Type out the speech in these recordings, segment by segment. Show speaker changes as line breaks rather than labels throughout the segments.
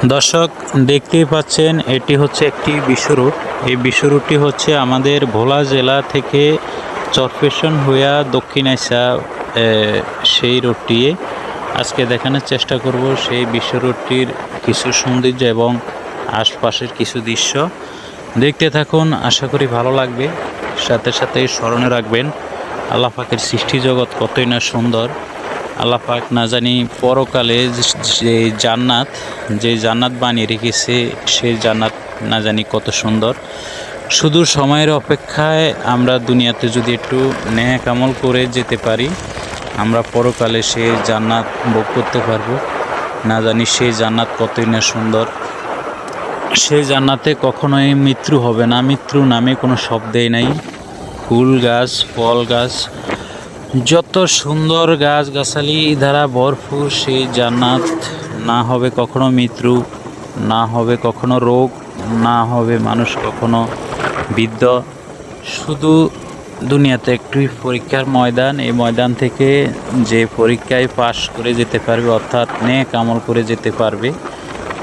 দর্শক দেখতেই পাচ্ছেন, এটি হচ্ছে একটি বিশ্ব রুট। এই বিশ্ব রুটটি হচ্ছে আমাদের ভোলা জেলা থেকে চরফ্যাশন হইয়া দক্ষিণ আসা সেই রুটটি আজকে দেখানোর চেষ্টা করব। সেই বিশ্ব রুটটির কিছু সৌন্দর্য এবং আশপাশের কিছু দৃশ্য দেখতে থাকুন, আশা করি ভালো লাগবে। সাথে সাথে স্মরণে রাখবেন আল্লাহ পাকের সৃষ্টি জগৎ কতই না সুন্দর। আল্লাহ পাক না জানি পরকালে যে জান্নাত বানিয়ে রেখেছে, সেই জান্নাত না জানি কত সুন্দর। শুধু সময়ের অপেক্ষায় আমরা দুনিয়াতে যদি একটু নেক আমল করে যেতে পারি, আমরা পরকালে সেই জান্নাত ভোগ করতে পারবো। না জানি সেই জান্নাত কতই না সুন্দর। সেই জান্নাতে কখনোই মৃত্যু হবে না, মৃত্যু নামে কোনো শব্দেই নাই। ফুল গাছ, ফল গাছ, যত সুন্দর গাছগাছালি দ্বারা ভরপুর সেই জান্নাত। না হবে কখনো মৃত্যু, না হবে কখনো রোগ, না হবে মানুষ কখনো বৃদ্ধ। শুধু দুনিয়াতে একটি পরীক্ষার ময়দান, এই ময়দান থেকে যে পরীক্ষায় পাশ করে যেতে পারবে, অর্থাৎ নেক আমল করে যেতে পারবে,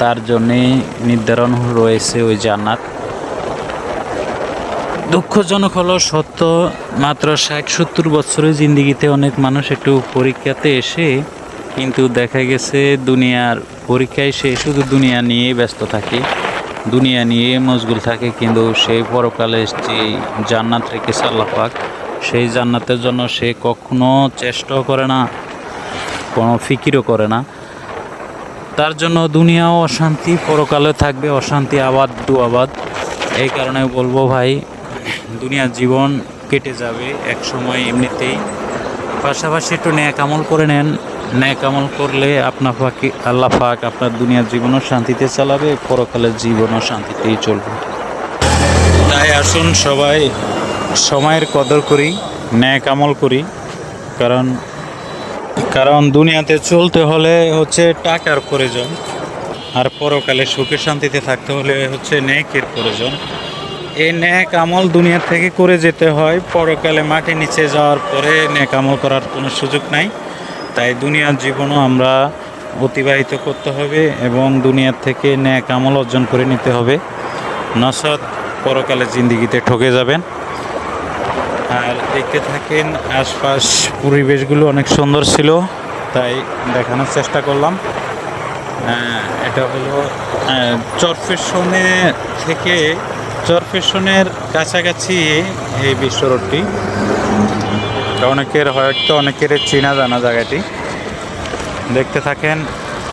তার জন্যে নির্ধারণ রয়েছে ওই জান্নাত। দুঃখজনক হলো সত্য, মাত্র 60-70 বছরের জিন্দিগিতে অনেক মানুষ একটু পরীক্ষাতে এসে কিন্তু দেখা গেছে দুনিয়ার পরীক্ষায় সে শুধু দুনিয়া নিয়ে ব্যস্ত থাকে, দুনিয়া নিয়ে মশগুল থাকে, কিন্তু সেই পরকালে যে জান্নাত রেখেছে আল্লাহ পাক, সেই জান্নাতের জন্য সে কখনো চেষ্টাও করে না, কোনো ফিকিরও করে না। তার জন্য দুনিয়াও অশান্তি, পরকালে থাকবে অশান্তি, আবাদ দু আবাদ। এই কারণে বলবো ভাই, দুনিয়ার জীবন কেটে যাবে এক সময় এমনিতেই, পাশাপাশি একটু ন্যাক আমল করে নেন। ন্যাক আমল করলে আল্লাহ পাক আপনার দুনিয়ার জীবনও শান্তিতে চালাবে, পরকালের জীবনও শান্তিতেই চলবে। তাই আসুন সবাই সময়ের কদর করি, ন্যাক আমল করি। কারণ দুনিয়াতে চলতে হলে হচ্ছে টাকার প্রয়োজন, আর পরকালে সুখে শান্তিতে থাকতে হলে হচ্ছে ন্যাকের প্রয়োজন। এই ন্যাক আমল দুনিয়া থেকে করে যেতে হয়, পরকালে মাটির নিচে যাওয়ার পরে ন্যাক আমল করার কোনো সুযোগ নাই। তাই দুনিয়ার জীবনও আমরা অতিবাহিত করতে হবে এবং দুনিয়ার থেকে ন্যাক আমল অর্জন করে নিতে হবে, নচেৎ পরকালে জিন্দিগিতে ঠকে যাবেন। আর দেখতে থাকেন, আশপাশ পরিবেশগুলো অনেক সুন্দর ছিল, তাই দেখানোর চেষ্টা করলাম। এটা হলো চরফ্যাশনের কাছাকাছি এই বিশ্ব রোডটি। অনেকের চেনা জানা জায়গাটি। দেখতে থাকেন।